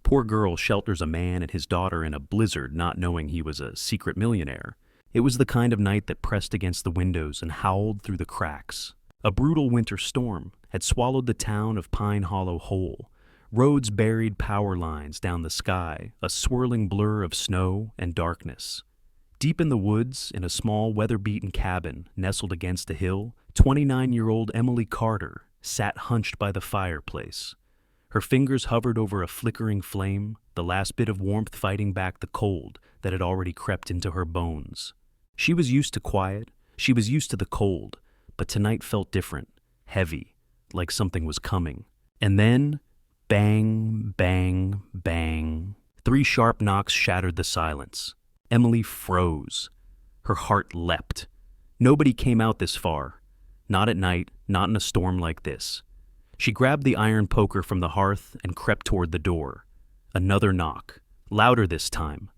Poor girl shelters a man and his daughter in a blizzard, not knowing he was a secret millionaire. It was the kind of night that pressed against the windows and howled through the cracks. A brutal winter storm had swallowed the town of Pine Hollow whole. Roads buried power lines down the sky, a swirling blur of snow and darkness. Deep in the woods, in a small weather-beaten cabin nestled against a hill, 29-year-old Emily Carter sat hunched by the fireplace. Her fingers hovered over a flickering flame, the last bit of warmth fighting back the cold that had already crept into her bones. She was used to quiet, she was used to the cold, but tonight felt different, heavy, like something was coming. And then, bang, bang, bang. 3 sharp knocks shattered the silence. Emily froze. Her heart leapt. Nobody came out this far. Not at night, not in a storm like this. She grabbed the iron poker from the hearth and crept toward the door. Another knock, louder this time.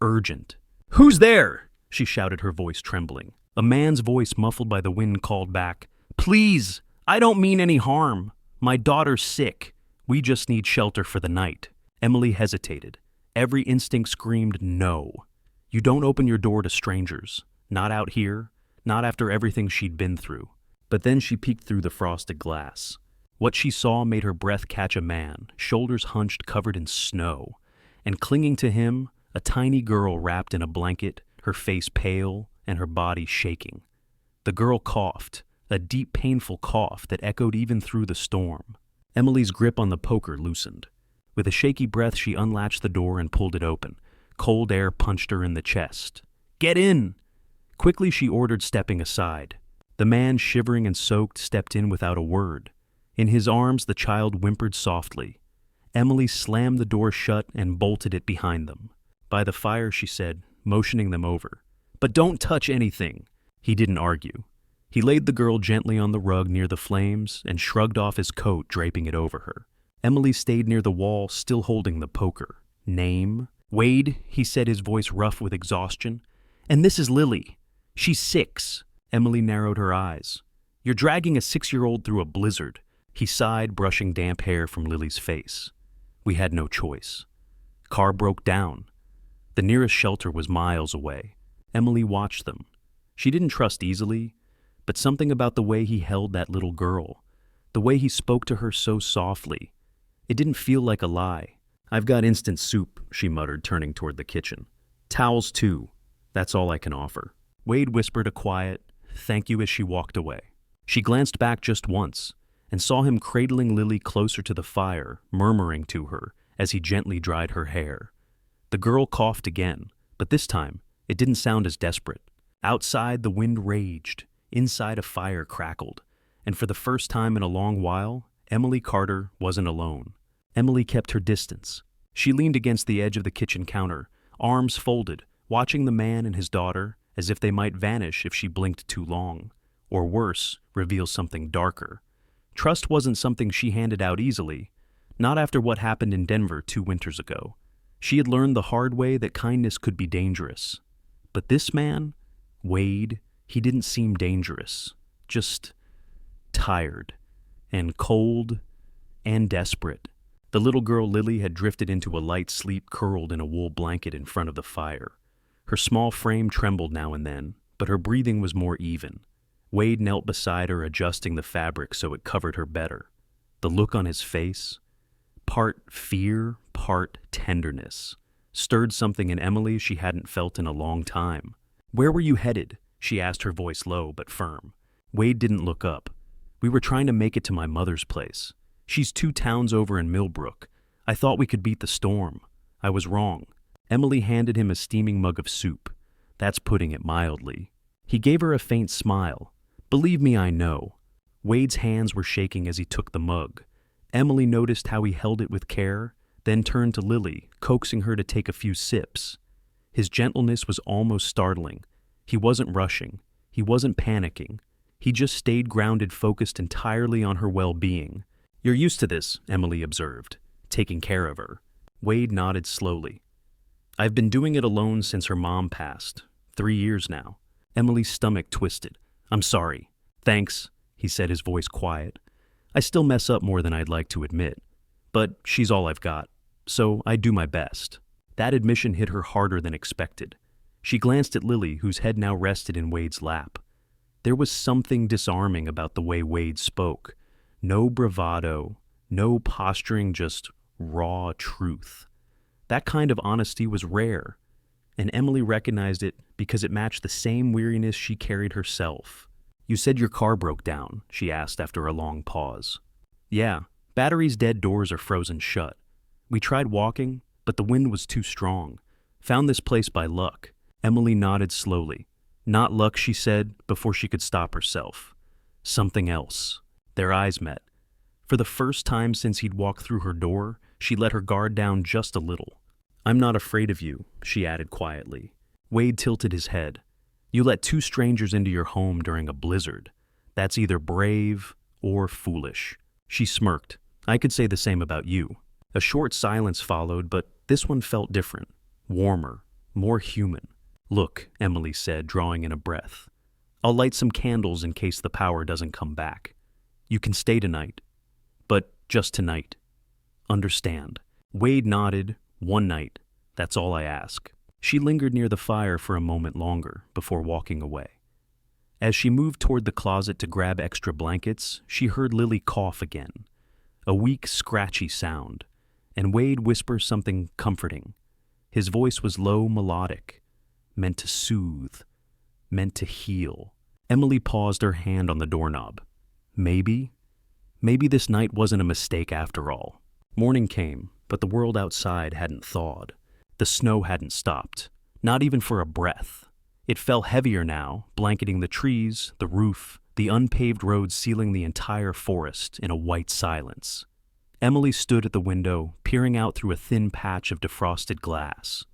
Urgent. "Who's there?" she shouted, her voice trembling. A man's voice muffled by the wind called back, "Please, I don't mean any harm. My daughter's sick. We just need shelter for the night." Emily hesitated. Every instinct screamed no. You don't open your door to strangers. Not out here, not after everything she'd been through. But then she peeked through the frosted glass. What she saw made her breath catch a man, shoulders hunched, covered in snow. And clinging to him, a tiny girl wrapped in a blanket, her face pale and her body shaking. The girl coughed, a deep, painful cough that echoed even through the storm. Emily's grip on the poker loosened. With a shaky breath, she unlatched the door and pulled it open. Cold air punched her in the chest. "Get in!" Quickly she ordered, stepping aside. The man, shivering and soaked, stepped in without a word. In his arms, the child whimpered softly. Emily slammed the door shut and bolted it behind them. "By the fire," she said, motioning them over. "But don't touch anything." He didn't argue. He laid the girl gently on the rug near the flames and shrugged off his coat, draping it over her. Emily stayed near the wall, still holding the poker. "Name?" "Wade," he said, his voice rough with exhaustion. "And this is Lily. She's 6. Emily narrowed her eyes. "You're dragging a 6-year-old through a blizzard." He sighed, brushing damp hair from Lily's face. "We had no choice." Car broke down. The nearest shelter was miles away. Emily watched them. She didn't trust easily, but something about the way he held that little girl, the way he spoke to her so softly, it didn't feel like a lie. "I've got instant soup," she muttered, turning toward the kitchen. "Towels, too. That's all I can offer." Wade whispered a quiet, "Thank you," as she walked away. She glanced back just once and saw him cradling Lily closer to the fire, murmuring to her as he gently dried her hair. The girl coughed again, but this time it didn't sound as desperate. Outside, the wind raged. Inside, a fire crackled. And for the first time in a long while, Emily Carter wasn't alone. Emily kept her distance. She leaned against the edge of the kitchen counter, arms folded, watching the man and his daughter as if they might vanish if she blinked too long, or worse, reveal something darker. Trust wasn't something she handed out easily, not after what happened in Denver 2 winters ago. She had learned the hard way that kindness could be dangerous. But this man, Wade, he didn't seem dangerous, just tired and cold and desperate. The little girl Lily had drifted into a light sleep, curled in a wool blanket in front of the fire. Her small frame trembled now and then, but her breathing was more even. Wade knelt beside her, adjusting the fabric so it covered her better. The look on his face, part fear, part tenderness, stirred something in Emily she hadn't felt in a long time. "Where were you headed?" she asked, her voice low but firm. Wade didn't look up. "We were trying to make it to my mother's place. She's 2 towns over in Millbrook. I thought we could beat the storm. I was wrong." Emily handed him a steaming mug of soup. That's putting it mildly. He gave her a faint smile. "Believe me, I know." Wade's hands were shaking as he took the mug. Emily noticed how he held it with care, then turned to Lily, coaxing her to take a few sips. His gentleness was almost startling. He wasn't rushing. He wasn't panicking. He just stayed grounded, focused entirely on her well-being. "You're used to this," Emily observed, taking care of her. Wade nodded slowly. "I've been doing it alone since her mom passed. 3 years now." Emily's stomach twisted. "I'm sorry." "Thanks," he said, his voice quiet. "I still mess up more than I'd like to admit. But she's all I've got. so I do my best." That admission hit her harder than expected. She glanced at Lily, whose head now rested in Wade's lap. There was something disarming about the way Wade spoke. No bravado, no posturing, just raw truth. That kind of honesty was rare, and Emily recognized it because it matched the same weariness she carried herself. "You said your car broke down," she asked after a long pause. "Yeah, battery's dead, doors are frozen shut. We tried walking, but the wind was too strong. Found this place by luck." Emily nodded slowly. "Not luck," she said, before she could stop herself. "Something else." Their eyes met. For the first time since he'd walked through her door, she let her guard down just a little. "I'm not afraid of you," she added quietly. Wade tilted his head. "You let two strangers into your home during a blizzard. That's either brave or foolish." She smirked. "I could say the same about you." A short silence followed, but this one felt different, warmer, more human. "Look," Emily said, drawing in a breath. "I'll light some candles in case the power doesn't come back. You can stay tonight, but just tonight. Understand?" Wade nodded. "One night. That's all I ask." She lingered near the fire for a moment longer before walking away. As she moved toward the closet to grab extra blankets, she heard Lily cough again. A weak, scratchy sound, and Wade whisper something comforting. His voice was low, melodic, meant to soothe, meant to heal. Emily paused, her hand on the doorknob. Maybe this night wasn't a mistake after all. Morning came, but the world outside hadn't thawed. The snow hadn't stopped, not even for a breath. It fell heavier now, blanketing the trees, the roof, the unpaved roads, sealing the entire forest in a white silence. Emily stood at the window, peering out through a thin patch of defrosted glass.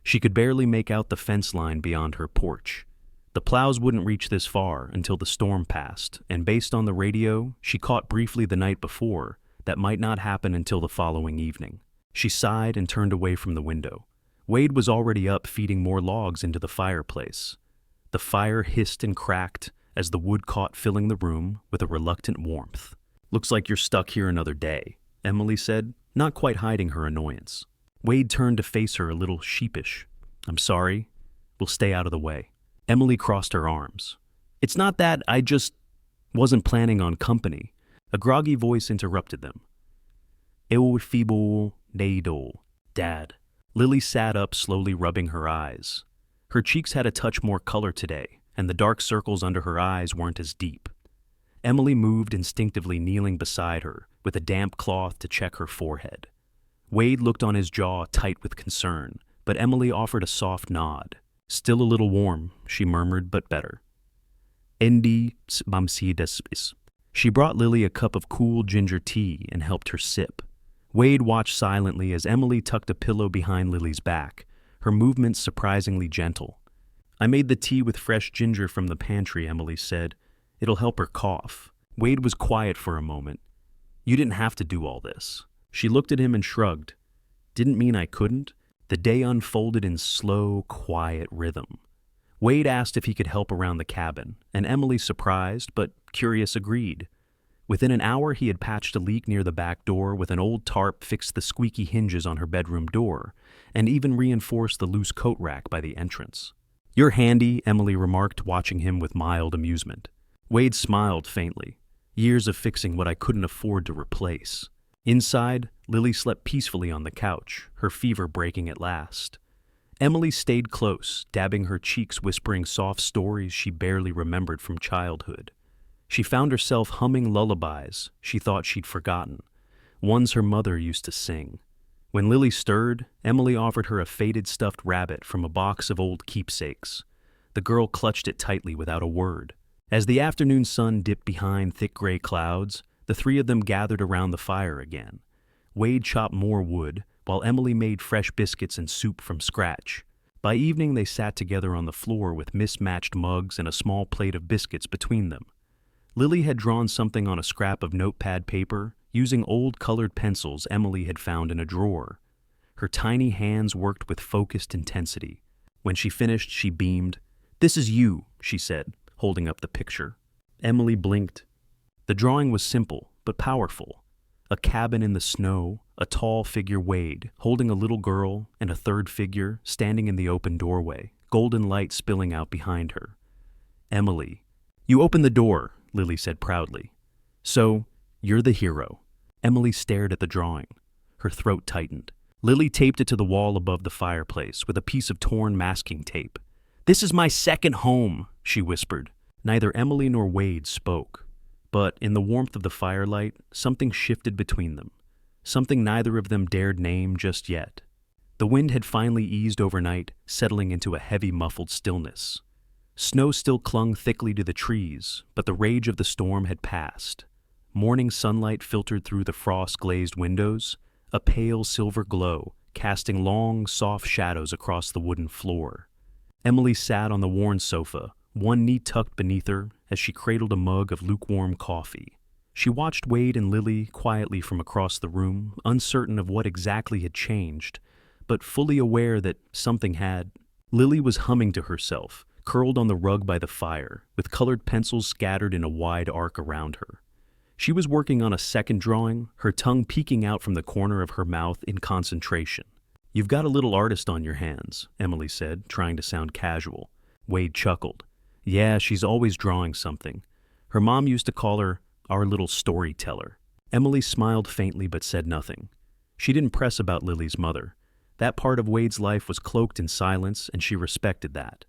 She could barely make out the fence line beyond her porch. The plows wouldn't reach this far until the storm passed, and based on the radio she caught briefly the night before, that might not happen until the following evening. She sighed and turned away from the window. Wade was already up, feeding more logs into the fireplace. The fire hissed and cracked as the wood caught, filling the room with a reluctant warmth. "Looks like you're stuck here another day," Emily said, not quite hiding her annoyance. Wade turned to face her, a little sheepish. "I'm sorry. We'll stay out of the way." Emily crossed her arms. "It's not that, I just wasn't planning on company." A groggy voice interrupted them. "Eu fibo neido, Dad." Lily sat up, slowly rubbing her eyes. Her cheeks had a touch more color today, and the dark circles under her eyes weren't as deep. Emily moved, instinctively kneeling beside her, with a damp cloth to check her forehead. Wade looked on, his jaw tight with concern, but Emily offered a soft nod. "Still a little warm," she murmured, "but better." "Endi mamsides." She brought Lily a cup of cool ginger tea and helped her sip. Wade watched silently as Emily tucked a pillow behind Lily's back, her movements surprisingly gentle. "I made the tea with fresh ginger from the pantry," Emily said. "It'll help her cough." Wade was quiet for a moment. "You didn't have to do all this." She looked at him and shrugged. "Didn't mean I couldn't." The day unfolded in slow, quiet rhythm. Wade asked if he could help around the cabin, and Emily, surprised but curious, agreed. Within an hour he had patched a leak near the back door with an old tarp, fixed the squeaky hinges on her bedroom door, and even reinforced the loose coat rack by the entrance. "You're handy," Emily remarked, watching him with mild amusement. Wade smiled faintly. "Years of fixing what I couldn't afford to replace." Inside, Lily slept peacefully on the couch, her fever breaking at last. Emily stayed close, dabbing her cheeks, whispering soft stories she barely remembered from childhood. She found herself humming lullabies she thought she'd forgotten, ones her mother used to sing. When Lily stirred, Emily offered her a faded stuffed rabbit from a box of old keepsakes. The girl clutched it tightly without a word. As the afternoon sun dipped behind thick gray clouds, the three of them gathered around the fire again. Wade chopped more wood, while Emily made fresh biscuits and soup from scratch. By evening they sat together on the floor with mismatched mugs and a small plate of biscuits between them. Lily had drawn something on a scrap of notepad paper, using old colored pencils Emily had found in a drawer. Her tiny hands worked with focused intensity. When she finished, she beamed. "This is you," she said, holding up the picture. Emily blinked. The drawing was simple, but powerful. A cabin in the snow, a tall figure Wade, holding a little girl, and a third figure standing in the open doorway, golden light spilling out behind her. Emily. You opened the door, Lily said proudly. So, you're the hero. Emily stared at the drawing. Her throat tightened. Lily taped it to the wall above the fireplace with a piece of torn masking tape. This is my second home, she whispered. Neither Emily nor Wade spoke. But in the warmth of the firelight, something shifted between them. Something neither of them dared name just yet. The wind had finally eased overnight, settling into a heavy, muffled stillness. Snow still clung thickly to the trees, but the rage of the storm had passed. Morning sunlight filtered through the frost-glazed windows, a pale silver glow, casting long, soft shadows across the wooden floor. Emily sat on the worn sofa, one knee tucked beneath her as she cradled a mug of lukewarm coffee. She watched Wade and Lily quietly from across the room, uncertain of what exactly had changed, but fully aware that something had. Lily was humming to herself, curled on the rug by the fire, with colored pencils scattered in a wide arc around her. She was working on a second drawing, her tongue peeking out from the corner of her mouth in concentration. You've got a little artist on your hands, Emily said, trying to sound casual. Wade chuckled. Yeah, she's always drawing something. Her mom used to call her our little storyteller. Emily smiled faintly but said nothing. She didn't press about Lily's mother. That part of Wade's life was cloaked in silence, and she respected that.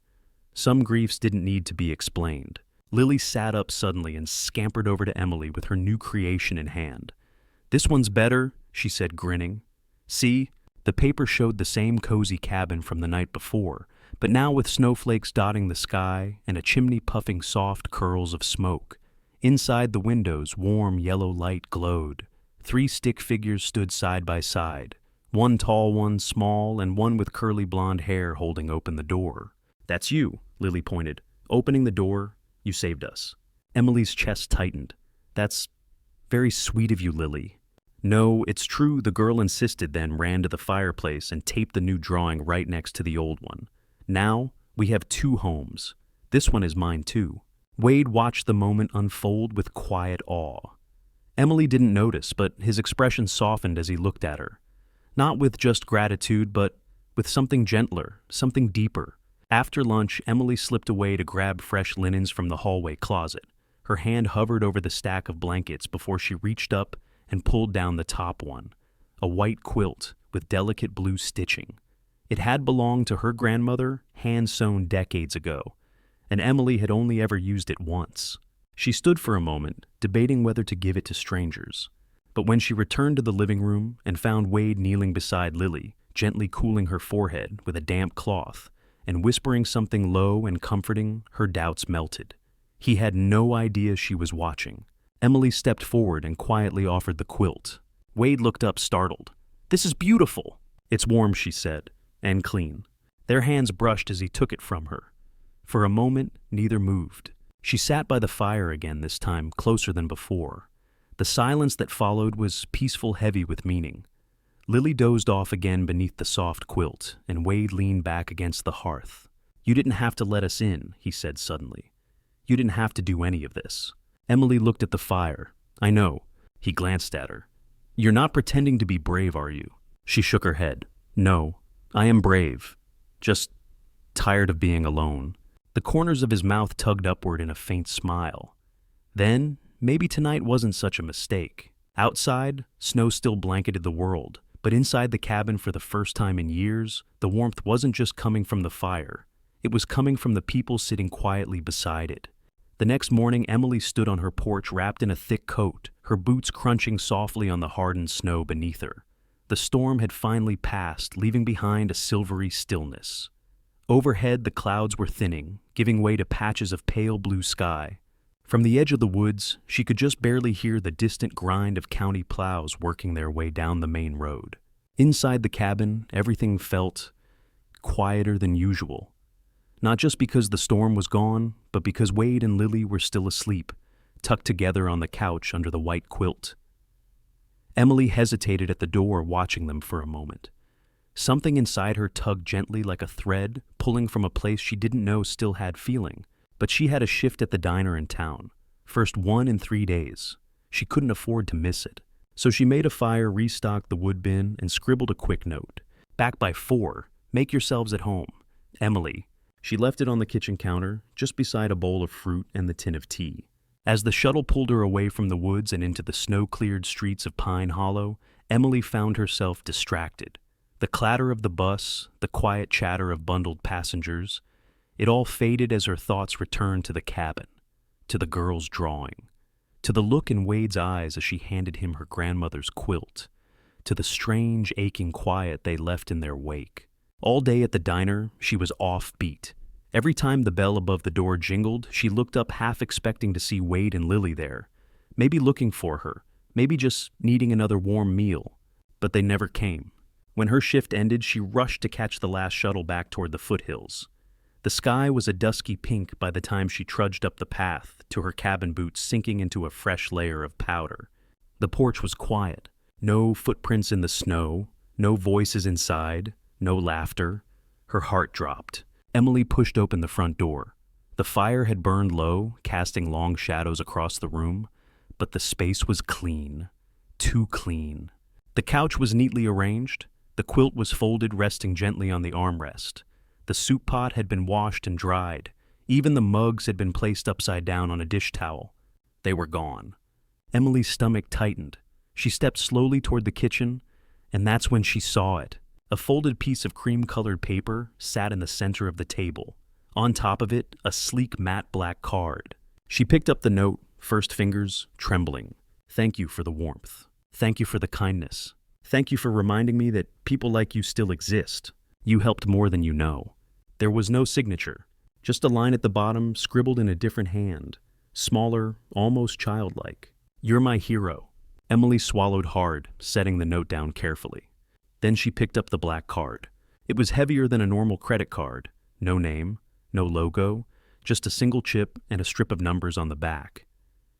Some griefs didn't need to be explained. Lily sat up suddenly and scampered over to Emily with her new creation in hand. This one's better, she said, grinning. See, the paper showed the same cozy cabin from the night before, but now with snowflakes dotting the sky and a chimney puffing soft curls of smoke. Inside the windows, warm yellow light glowed. 3 stick figures stood side by side, one tall, one small, and one with curly blonde hair holding open the door. That's you, Lily pointed. Opening the door, you saved us. Emily's chest tightened. That's very sweet of you, Lily. No, it's true, the girl insisted, then ran to the fireplace and taped the new drawing right next to the old one. Now, we have 2 homes. This one is mine too. Wade watched the moment unfold with quiet awe. Emily didn't notice, but his expression softened as he looked at her. Not with just gratitude, but with something gentler, something deeper. After lunch, Emily slipped away to grab fresh linens from the hallway closet. Her hand hovered over the stack of blankets before she reached up and pulled down the top one, a white quilt with delicate blue stitching. It had belonged to her grandmother, hand-sewn decades ago, and Emily had only ever used it once. She stood for a moment, debating whether to give it to strangers. But when she returned to the living room and found Wade kneeling beside Lily, gently cooling her forehead with a damp cloth, and whispering something low and comforting, her doubts melted. He had no idea she was watching. Emily stepped forward and quietly offered the quilt. Wade looked up, startled. This is beautiful. It's warm, she said, and clean. Their hands brushed as he took it from her. For a moment, neither moved. She sat by the fire again, this time closer than before. The silence that followed was peaceful, heavy with meaning. Lily dozed off again beneath the soft quilt, and Wade leaned back against the hearth. You didn't have to let us in, he said suddenly. You didn't have to do any of this. Emily looked at the fire. I know. He glanced at her. You're not pretending to be brave, are you? She shook her head. No, I am brave. Just tired of being alone. The corners of his mouth tugged upward in a faint smile. Then, maybe tonight wasn't such a mistake. Outside, snow still blanketed the world, but inside the cabin for the first time in years, the warmth wasn't just coming from the fire. It was coming from the people sitting quietly beside it. The next morning, Emily stood on her porch wrapped in a thick coat, her boots crunching softly on the hardened snow beneath her. The storm had finally passed, leaving behind a silvery stillness. Overhead, the clouds were thinning, giving way to patches of pale blue sky. From the edge of the woods, she could just barely hear the distant grind of county plows working their way down the main road. Inside the cabin, everything felt quieter than usual. Not just because the storm was gone, but because Wade and Lily were still asleep, tucked together on the couch under the white quilt. Emily hesitated at the door, watching them for a moment. Something inside her tugged gently like a thread, pulling from a place she didn't know still had feeling. But she had a shift at the diner in town. First one in 3 days. She couldn't afford to miss it. So she made a fire, restocked the wood bin, and scribbled a quick note. Back by 4. Make yourselves at home. Emily. She left it on the kitchen counter, just beside a bowl of fruit and the tin of tea. As the shuttle pulled her away from the woods and into the snow-cleared streets of Pine Hollow, Emily found herself distracted. The clatter of the bus, the quiet chatter of bundled passengers, it all faded as her thoughts returned to the cabin, to the girl's drawing, to the look in Wade's eyes as she handed him her grandmother's quilt, to the strange, aching quiet they left in their wake. All day at the diner, she was offbeat. Every time the bell above the door jingled, she looked up half expecting to see Wade and Lily there, maybe looking for her, maybe just needing another warm meal. But they never came. When her shift ended, she rushed to catch the last shuttle back toward the foothills. The sky was a dusky pink by the time she trudged up the path, to her cabin boots sinking into a fresh layer of powder. The porch was quiet. No footprints in the snow, no voices inside, no laughter. Her heart dropped. Emily pushed open the front door. The fire had burned low, casting long shadows across the room, but the space was clean. Too clean. The couch was neatly arranged. The quilt was folded, resting gently on the armrest. The soup pot had been washed and dried. Even the mugs had been placed upside down on a dish towel. They were gone. Emily's stomach tightened. She stepped slowly toward the kitchen, and that's when she saw it. A folded piece of cream-colored paper sat in the center of the table. On top of it, a sleek matte black card. She picked up the note, first fingers trembling. Thank you for the warmth. Thank you for the kindness. Thank you for reminding me that people like you still exist. You helped more than you know. There was no signature, just a line at the bottom scribbled in a different hand, smaller, almost childlike. You're my hero. Emily swallowed hard, setting the note down carefully. Then she picked up the black card. It was heavier than a normal credit card. No name, no logo, just a single chip and a strip of numbers on the back.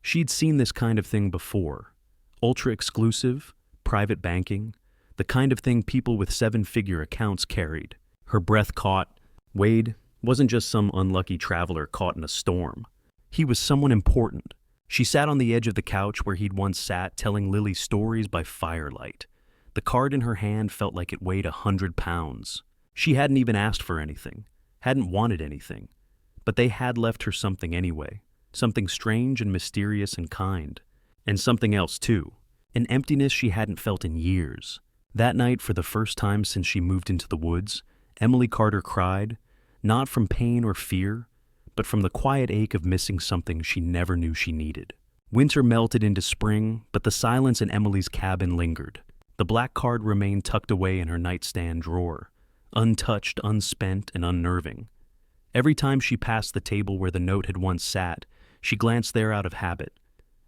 She'd seen this kind of thing before. Ultra-exclusive, private banking, the kind of thing people with 7-figure accounts carried. Her breath caught. Wade wasn't just some unlucky traveler caught in a storm. He was someone important. She sat on the edge of the couch where he'd once sat, telling Lily stories by firelight. The card in her hand felt like it weighed 100 pounds. She hadn't even asked for anything, hadn't wanted anything. But they had left her something anyway, something strange and mysterious and kind. And something else too, an emptiness she hadn't felt in years. That night, for the first time since she moved into the woods, Emily Carter cried, not from pain or fear, but from the quiet ache of missing something she never knew she needed. Winter melted into spring, but the silence in Emily's cabin lingered. The black card remained tucked away in her nightstand drawer, untouched, unspent, and unnerving. Every time she passed the table where the note had once sat, she glanced there out of habit.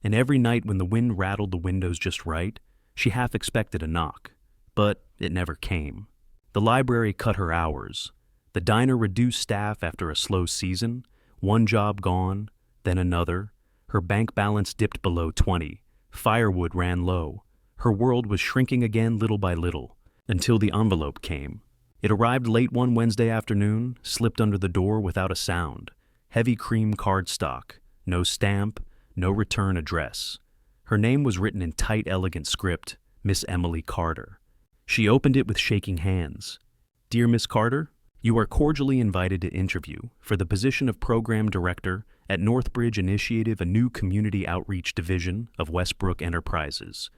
And every night when the wind rattled the windows just right, she half expected a knock. But it never came. The library cut her hours. The diner reduced staff after a slow season. One job gone, then another. Her bank balance dipped below 20. Firewood ran low. Her world was shrinking again little by little, until the envelope came. It arrived late one Wednesday afternoon, slipped under the door without a sound. Heavy cream cardstock, no stamp, no return address. Her name was written in tight, elegant script, Miss Emily Carter. She opened it with shaking hands. Dear Miss Carter, you are cordially invited to interview for the position of Program Director at Northbridge Initiative, a new community outreach division of Westbrook Enterprises.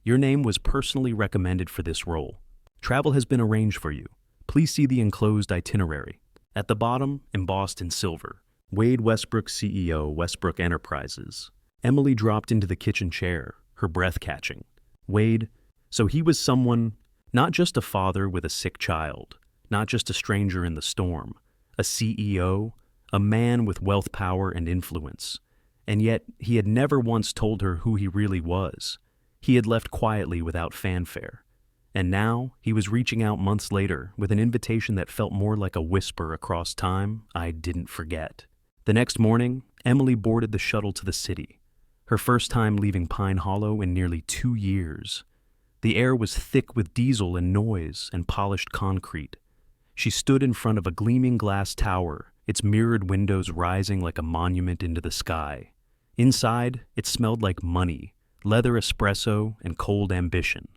Your name was personally recommended for this role. Travel has been arranged for you. Please see the enclosed itinerary. At the bottom, embossed in silver, Wade Westbrook, CEO, Westbrook Enterprises. Emily dropped into the kitchen chair, her breath catching. Wade, so he was someone, not just a father with a sick child, not just a stranger in the storm, a CEO, a man with wealth, power, and influence. And yet, he had never once told her who he really was. He had left quietly without fanfare. And now, he was reaching out months later with an invitation that felt more like a whisper across time I didn't forget. The next morning, Emily boarded the shuttle to the city, her first time leaving Pine Hollow in nearly 2 years. The air was thick with diesel and noise and polished concrete. She stood in front of a gleaming glass tower, its mirrored windows rising like a monument into the sky. Inside, it smelled like money, leather espresso, and cold ambition.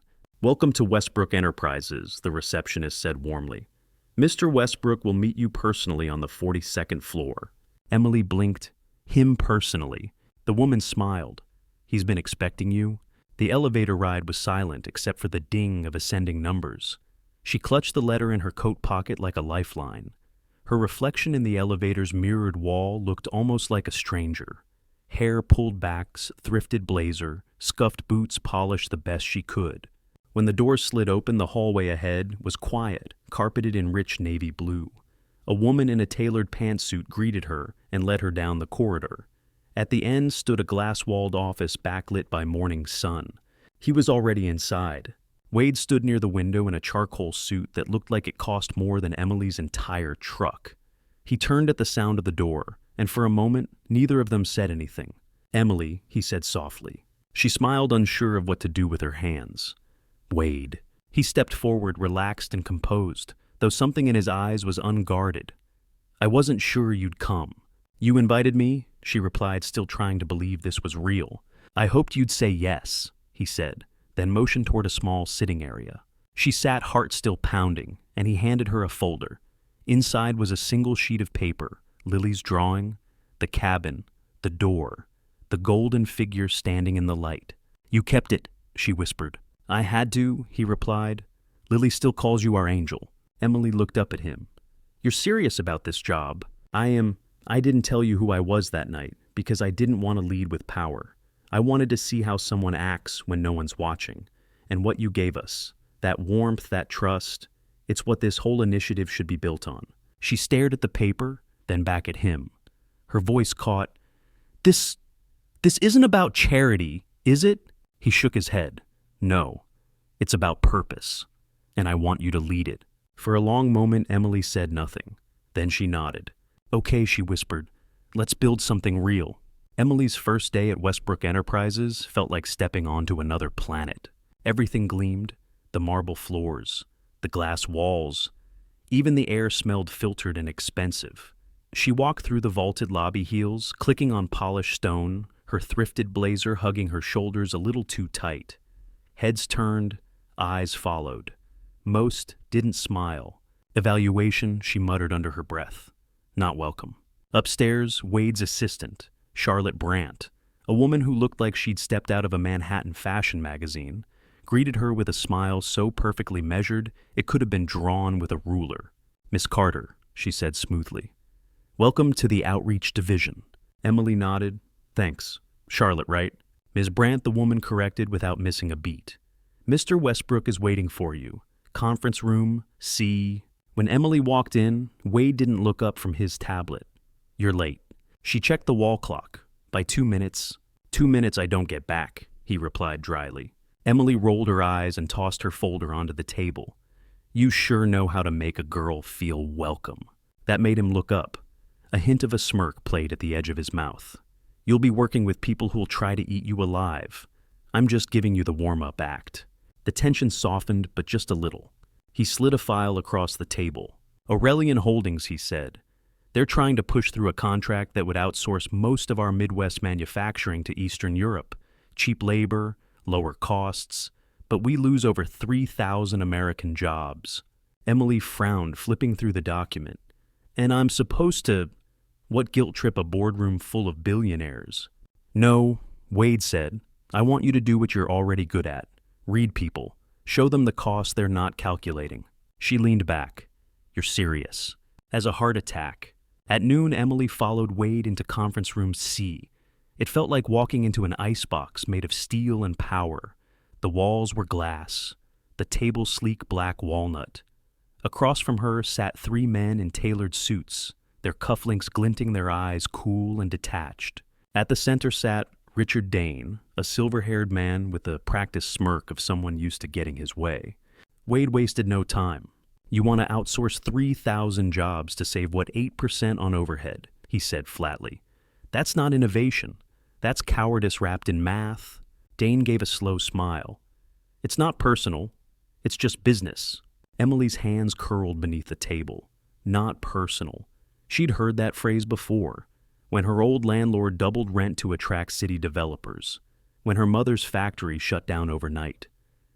"Welcome to Westbrook Enterprises," the receptionist said warmly. "Mr. Westbrook will meet you personally on the 42nd floor." Emily blinked. Him personally. The woman smiled. "He's been expecting you?" The elevator ride was silent except for the ding of ascending numbers. She clutched the letter in her coat pocket like a lifeline. Her reflection in the elevator's mirrored wall looked almost like a stranger. Hair pulled back, thrifted blazer, scuffed boots polished the best she could. When the doors slid open, the hallway ahead was quiet, carpeted in rich navy blue. A woman in a tailored pantsuit greeted her and led her down the corridor. At the end stood a glass-walled office backlit by morning sun. He was already inside. Wade stood near the window in a charcoal suit that looked like it cost more than Emily's entire truck. He turned at the sound of the door, and for a moment, neither of them said anything. "Emily," he said softly. She smiled, unsure of what to do with her hands. "Wade." He stepped forward, relaxed and composed, though something in his eyes was unguarded. "I wasn't sure you'd come." "You invited me?" she replied, still trying to believe this was real. "I hoped you'd say yes," he said, then motioned toward a small sitting area. She sat, heart still pounding, and he handed her a folder. Inside was a single sheet of paper, Lily's drawing, the cabin, the door, the golden figure standing in the light. "You kept it," she whispered. "I had to," he replied. "Lily still calls you our angel." Emily looked up at him. "You're serious about this job?" I didn't tell you who I was that night because I didn't want to lead with power. I wanted to see how someone acts when no one's watching. And what you gave us, that warmth, that trust, it's what this whole initiative should be built on." She stared at the paper, then back at him. Her voice caught, This isn't about charity, is it?" He shook his head. "No, it's about purpose, and I want you to lead it." For a long moment, Emily said nothing. Then she nodded. "Okay," she whispered. "Let's build something real." Emily's first day at Westbrook Enterprises felt like stepping onto another planet. Everything gleamed, the marble floors, the glass walls. Even the air smelled filtered and expensive. She walked through the vaulted lobby heels, clicking on polished stone, her thrifted blazer hugging her shoulders a little too tight. Heads turned, eyes followed. Most didn't smile. "Evaluation," she muttered under her breath. "Not welcome." Upstairs, Wade's assistant, Charlotte Brandt, a woman who looked like she'd stepped out of a Manhattan fashion magazine, greeted her with a smile so perfectly measured it could have been drawn with a ruler. "Miss Carter," she said smoothly. "Welcome to the Outreach Division." Emily nodded. "Thanks. Charlotte, right?" "Ms. Brandt," the woman corrected without missing a beat. "Mr. Westbrook is waiting for you. Conference room, C." When Emily walked in, Wade didn't look up from his tablet. "You're late." She checked the wall clock. "By 2 minutes." "2 minutes I don't get back," he replied dryly. Emily rolled her eyes and tossed her folder onto the table. "You sure know how to make a girl feel welcome." That made him look up. A hint of a smirk played at the edge of his mouth. "You'll be working with people who'll try to eat you alive. I'm just giving you the warm-up act." The tension softened, but just a little. He slid a file across the table. "Aurelian Holdings," he said. "They're trying to push through a contract that would outsource most of our Midwest manufacturing to Eastern Europe. Cheap labor, lower costs, but we lose over 3,000 American jobs." Emily frowned, flipping through the document. "And I'm supposed to... What guilt trip a boardroom full of billionaires?" "No," Wade said. "I want you to do what you're already good at. Read people. Show them the cost they're not calculating." She leaned back. "You're serious." As a heart attack. At noon, Emily followed Wade into conference room C. It felt like walking into an icebox made of steel and power. The walls were glass, the table sleek black walnut. Across from her sat 3 men in tailored suits, their cufflinks glinting, their eyes cool and detached. At the center sat Richard Dane, a silver-haired man with the practiced smirk of someone used to getting his way. Wade wasted no time. "You want to outsource 3,000 jobs to save, 8% on overhead," he said flatly. "That's not innovation. That's cowardice wrapped in math." Dane gave a slow smile. "It's not personal. It's just business." Emily's hands curled beneath the table. Not personal. She'd heard that phrase before, when her old landlord doubled rent to attract city developers. when her mother's factory shut down overnight.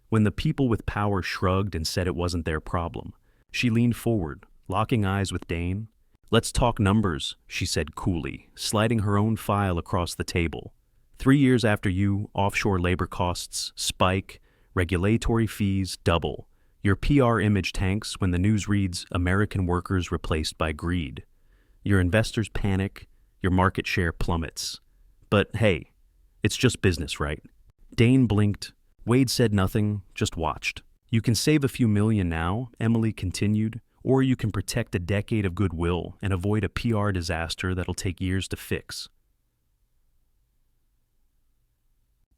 When the people with power shrugged and said it wasn't their problem, she leaned forward, locking eyes with Dane. "Let's talk numbers," she said coolly, sliding her own file across the table. 3 years after you, offshore labor costs spike, regulatory fees double. Your PR image tanks when the news reads American workers replaced by greed. Your investors panic, your market share plummets. But hey, it's just business, right? Dane blinked. Wade said nothing, just watched. "You can save a few million now," Emily continued, "or you can protect a decade of goodwill and avoid a PR disaster that'll take years to fix."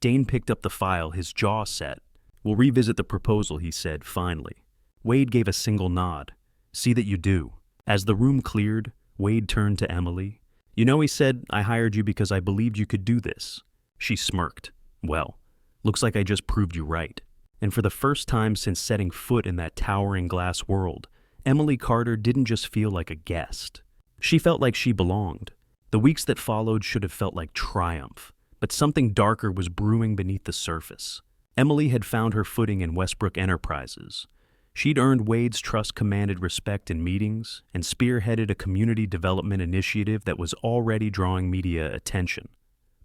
Dane picked up the file, his jaw set. "We'll revisit the proposal," he said, finally. Wade gave a single nod. "See that you do." As the room cleared, Wade turned to Emily. "You know," he said, "I hired you because I believed you could do this." She smirked. "Well, looks like I just proved you right." And for the first time since setting foot in that towering glass world, Emily Carter didn't just feel like a guest. She felt like she belonged. The weeks that followed should have felt like triumph, but something darker was brewing beneath the surface. Emily had found her footing in Westbrook Enterprises. She'd earned Wade's trust, commanded respect in meetings, and spearheaded a community development initiative that was already drawing media attention.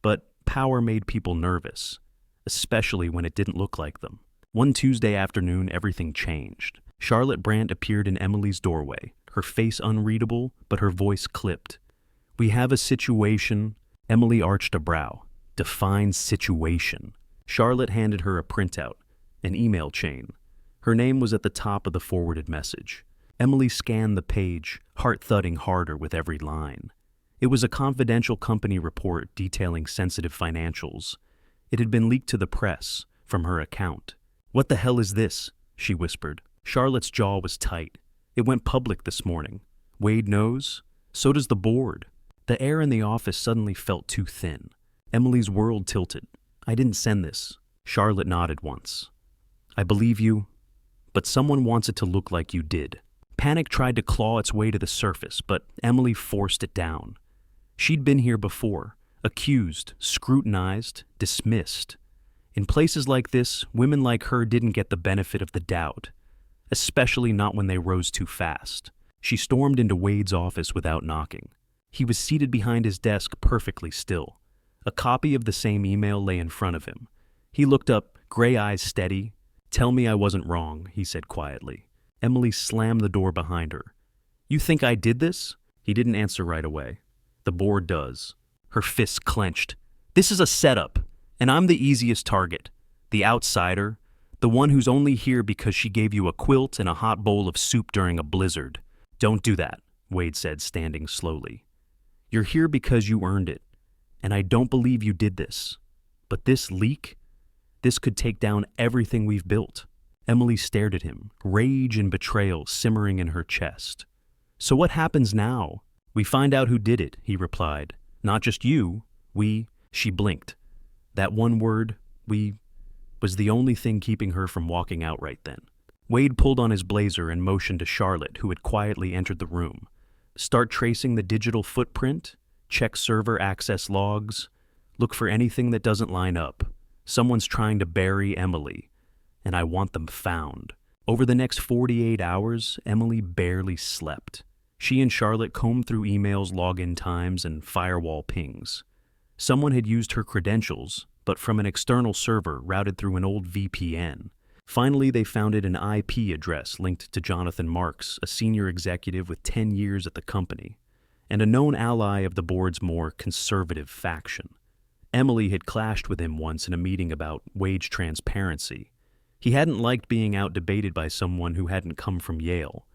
But power made people nervous, especially when it didn't look like them. One Tuesday afternoon, everything changed. Charlotte Brandt appeared in Emily's doorway, her face unreadable, but her voice clipped. "We have a situation." Emily arched a brow. "Define situation." Charlotte handed her a printout, an email chain. Her name was at the top of the forwarded message. Emily scanned the page, heart thudding harder with every line. It was a confidential company report detailing sensitive financials. It had been leaked to the press from her account. "What the hell is this?" she whispered. Charlotte's jaw was tight. "It went public this morning. Wade knows. So does the board." The air in the office suddenly felt too thin. Emily's world tilted. "I didn't send this." Charlotte nodded once. "I believe you, but someone wants it to look like you did." Panic tried to claw its way to the surface, but Emily forced it down. She'd been here before, accused, scrutinized, dismissed. In places like this, women like her didn't get the benefit of the doubt, especially not when they rose too fast. She stormed into Wade's office without knocking. He was seated behind his desk, perfectly still. A copy of the same email lay in front of him. He looked up, gray eyes steady. "Tell me I wasn't wrong," he said quietly. Emily slammed the door behind her. "You think I did this?" He didn't answer right away. "The board does." Her fists clenched. "This is a setup, and I'm the easiest target. The outsider, the one who's only here because she gave you a quilt and a hot bowl of soup during a blizzard." "Don't do that," Wade said, standing slowly. "You're here because you earned it, and I don't believe you did this. But this leak, this could take down everything we've built." Emily stared at him, rage and betrayal simmering in her chest. "So what happens now?" "We find out who did it," he replied. "Not just you, we—" She blinked. That one word, "we," was the only thing keeping her from walking out right then. Wade pulled on his blazer and motioned to Charlotte, who had quietly entered the room. "Start tracing the digital footprint, check server access logs, look for anything that doesn't line up. Someone's trying to bury Emily, and I want them found." Over the next 48 hours, Emily barely slept. She and Charlotte combed through emails, login times, and firewall pings. Someone had used her credentials, but from an external server routed through an old VPN. Finally, they founded an IP address linked to Jonathan Marks, a senior executive with 10 years at the company, and a known ally of the board's more conservative faction. Emily had clashed with him once in a meeting about wage transparency. He hadn't liked being out-debated by someone who hadn't come from Yale.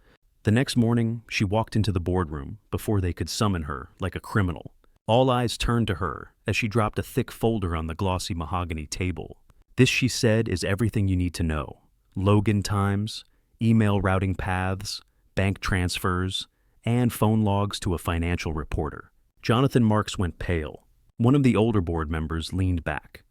The next morning, she walked into the boardroom before they could summon her like a criminal. All eyes turned to her as she dropped a thick folder on the glossy mahogany table. "This," she said, "is everything you need to know. Login times, email routing paths, bank transfers, and phone logs to a financial reporter." Jonathan Marks went pale. One of the older board members leaned back.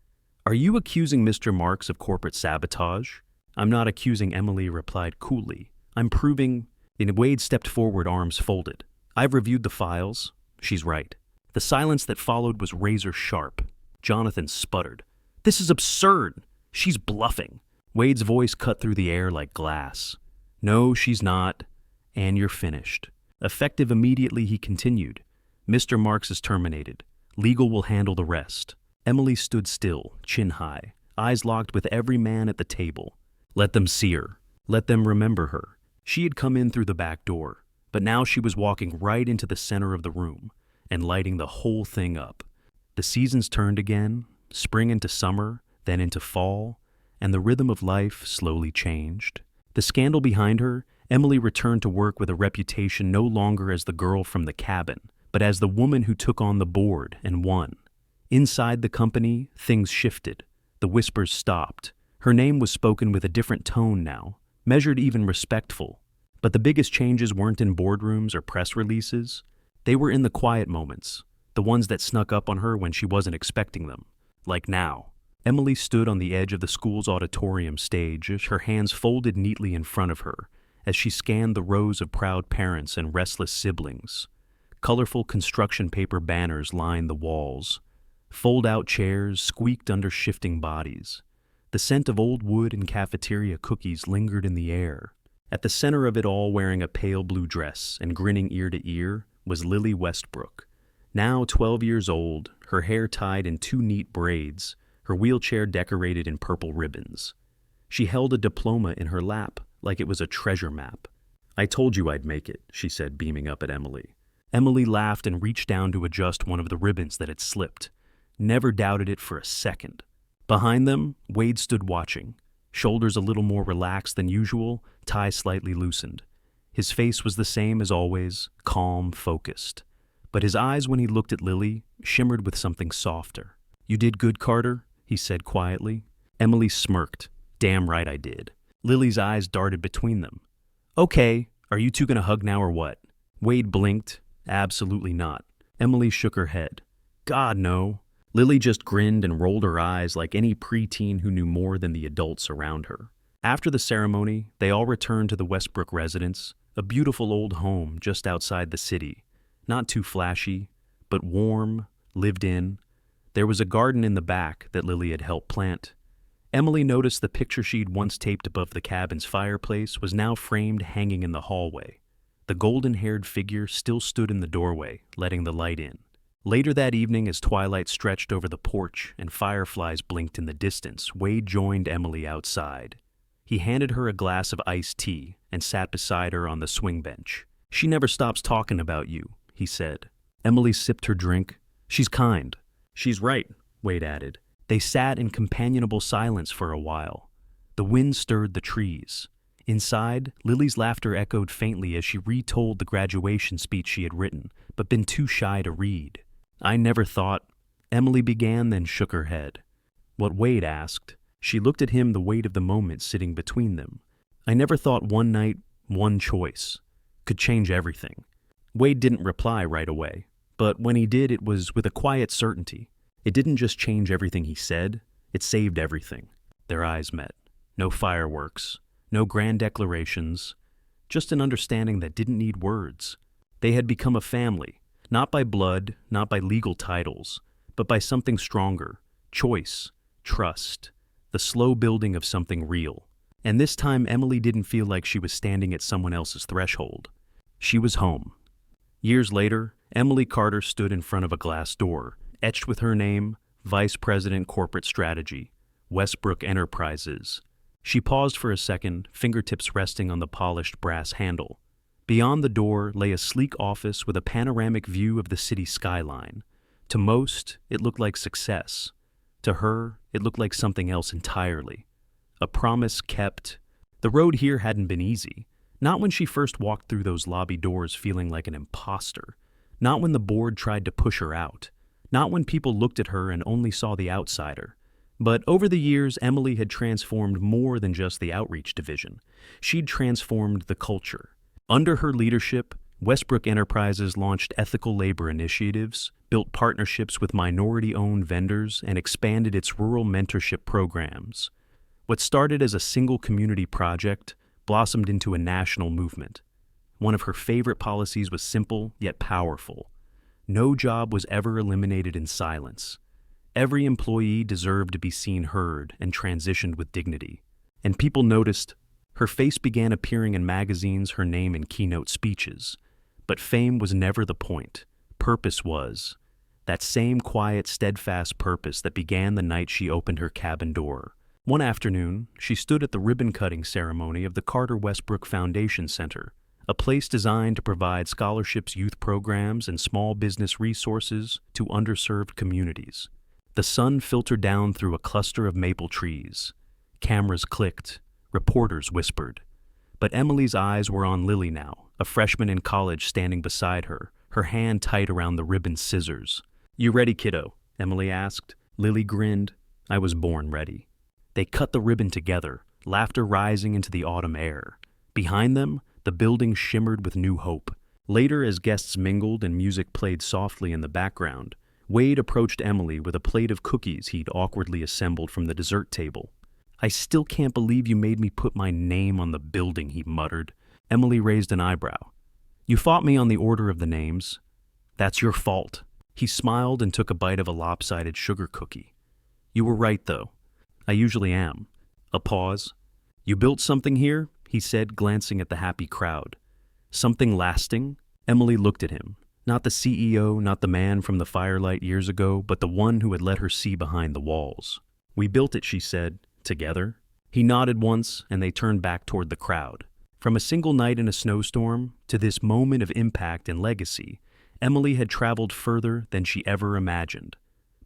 "Are you accusing Mr. Marks of corporate sabotage?" "I'm not accusing," Emily replied coolly. "I'm proving—" Wade stepped forward, arms folded. "I've reviewed the files. She's right." The silence that followed was razor sharp. Jonathan sputtered. This is absurd. She's bluffing. Wade's voice cut through the air like glass. No, she's not. And you're finished. Effective immediately, he continued. Mr. Marks is terminated. Legal will handle the rest. Emily stood still, chin high, eyes locked with every man at the table. Let them see her. Let them remember her. She had come in through the back door, but now she was walking right into the center of the room and lighting the whole thing up. The seasons turned again, spring into summer, then into fall, and the rhythm of life slowly changed. The scandal behind her, Emily returned to work with a reputation no longer as the girl from the cabin, but as the woman who took on the board and won. Inside the company, things shifted. The whispers stopped. Her name was spoken with a different tone now, measured even respectful. But the biggest changes weren't in boardrooms or press releases. They were in the quiet moments, the ones that snuck up on her when she wasn't expecting them. Like now. Emily stood on the edge of the school's auditorium stage, her hands folded neatly in front of her, as she scanned the rows of proud parents and restless siblings. Colorful construction paper banners lined the walls. Fold-out chairs squeaked under shifting bodies. The scent of old wood and cafeteria cookies lingered in the air. At the center of it all, wearing a pale blue dress and grinning ear to ear, was Lily Westbrook. Now 12 years old, her hair tied in 2 neat braids, her wheelchair decorated in purple ribbons. She held a diploma in her lap like it was a treasure map. I told you I'd make it, she said, beaming up at Emily. Emily laughed and reached down to adjust one of the ribbons that had slipped. Never doubted it for a second. Behind them, Wade stood watching, shoulders a little more relaxed than usual, tie slightly loosened. His face was the same as always, calm, focused. But his eyes, when he looked at Lily, shimmered with something softer. You did good, Carter, he said quietly. Emily smirked. Damn right I did. Lily's eyes darted between them. Okay, are you two gonna hug now or what? Wade blinked. Absolutely not. Emily shook her head. God, no. Lily just grinned and rolled her eyes like any preteen who knew more than the adults around her. After the ceremony, they all returned to the Westbrook residence, a beautiful old home just outside the city. Not too flashy, but warm, lived in. There was a garden in the back that Lily had helped plant. Emily noticed the picture she'd once taped above the cabin's fireplace was now framed hanging in the hallway. The golden-haired figure still stood in the doorway, letting the light in. Later that evening, as twilight stretched over the porch and fireflies blinked in the distance, Wade joined Emily outside. He handed her a glass of iced tea and sat beside her on the swing bench. She never stops talking about you, he said. Emily sipped her drink. She's kind. She's right, Wade added. They sat in companionable silence for a while. The wind stirred the trees. Inside, Lily's laughter echoed faintly as she retold the graduation speech she had written, but been too shy to read. I never thought, Emily began, then shook her head. What Wade asked, she looked at him, the weight of the moment sitting between them. I never thought one night, one choice, could change everything. Wade didn't reply right away, but when he did, it was with a quiet certainty. It didn't just change everything he said, it saved everything. Their eyes met. No fireworks, no grand declarations, just an understanding that didn't need words. They had become a family, not by blood, not by legal titles, but by something stronger, choice, trust, the slow building of something real. And this time Emily didn't feel like she was standing at someone else's threshold. She was home. Years later, Emily Carter stood in front of a glass door, etched with her name, Vice President Corporate Strategy, Westbrook Enterprises. She paused for a second, fingertips resting on the polished brass handle. Beyond the door lay a sleek office with a panoramic view of the city skyline. To most, it looked like success. To her, it looked like something else entirely. A promise kept. The road here hadn't been easy. Not when she first walked through those lobby doors feeling like an imposter. Not when the board tried to push her out. Not when people looked at her and only saw the outsider. But over the years, Emily had transformed more than just the outreach division. She'd transformed the culture. Under her leadership, Westbrook Enterprises launched ethical labor initiatives, built partnerships with minority-owned vendors, and expanded its rural mentorship programs. What started as a single community project blossomed into a national movement. One of her favorite policies was simple yet powerful. No job was ever eliminated in silence. Every employee deserved to be seen heard and transitioned with dignity. And people noticed. Her face began appearing in magazines, her name in keynote speeches. But fame was never the point. Purpose was. That same quiet, steadfast purpose that began the night she opened her cabin door. One afternoon, she stood at the ribbon-cutting ceremony of the Carter Westbrook Foundation Center, a place designed to provide scholarships, youth programs, and small business resources to underserved communities. The sun filtered down through a cluster of maple trees. Cameras clicked. Reporters whispered. But Emily's eyes were on Lily now, a freshman in college standing beside her, her hand tight around the ribbon scissors. "You ready, kiddo?" Emily asked. Lily grinned. "I was born ready." They cut the ribbon together, laughter rising into the autumn air. Behind them, the building shimmered with new hope. Later, as guests mingled and music played softly in the background, Wade approached Emily with a plate of cookies he'd awkwardly assembled from the dessert table. "I still can't believe you made me put my name on the building," he muttered. Emily raised an eyebrow. "You fought me on the order of the names." "That's your fault." He smiled and took a bite of a lopsided sugar cookie. "You were right, though. I usually am." A pause. "You built something here?" he said, glancing at the happy crowd. "Something lasting?" Emily looked at him. Not the CEO, not the man from the firelight years ago, but the one who had let her see behind the walls. "We built it," she said. "Together?" He nodded once, and they turned back toward the crowd. From a single night in a snowstorm to this moment of impact and legacy, Emily had traveled further than she ever imagined.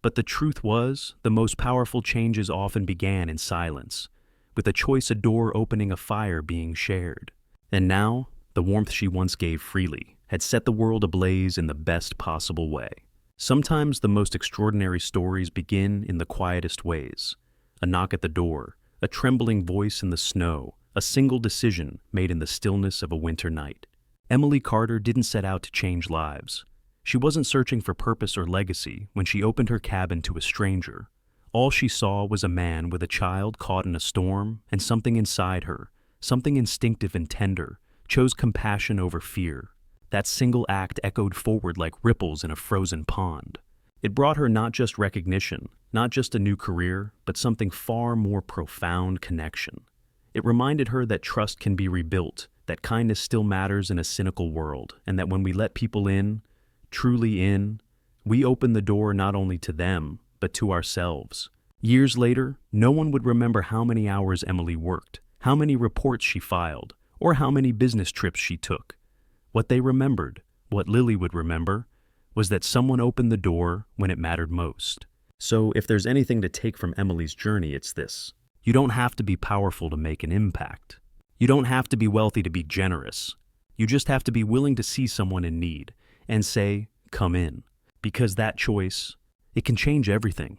But the truth was, the most powerful changes often began in silence, with a choice, a door opening, a fire being shared. And now, the warmth she once gave freely had set the world ablaze in the best possible way. Sometimes the most extraordinary stories begin in the quietest ways. A knock at the door, a trembling voice in the snow, a single decision made in the stillness of a winter night. Emily Carter didn't set out to change lives. She wasn't searching for purpose or legacy when she opened her cabin to a stranger. All she saw was a man with a child caught in a storm, and something inside her, something instinctive and tender, chose compassion over fear. That single act echoed forward like ripples in a frozen pond. It brought her not just recognition, not just a new career, but something far more profound: connection. It reminded her that trust can be rebuilt, that kindness still matters in a cynical world, and that when we let people in, truly in, we open the door not only to them, but to ourselves. Years later, no one would remember how many hours Emily worked, how many reports she filed, or how many business trips she took. What they remembered, what Lily would remember, was that someone opened the door when it mattered most. So if there's anything to take from Emily's journey, it's this. You don't have to be powerful to make an impact. You don't have to be wealthy to be generous. You just have to be willing to see someone in need and say, "Come in." Because that choice, it can change everything.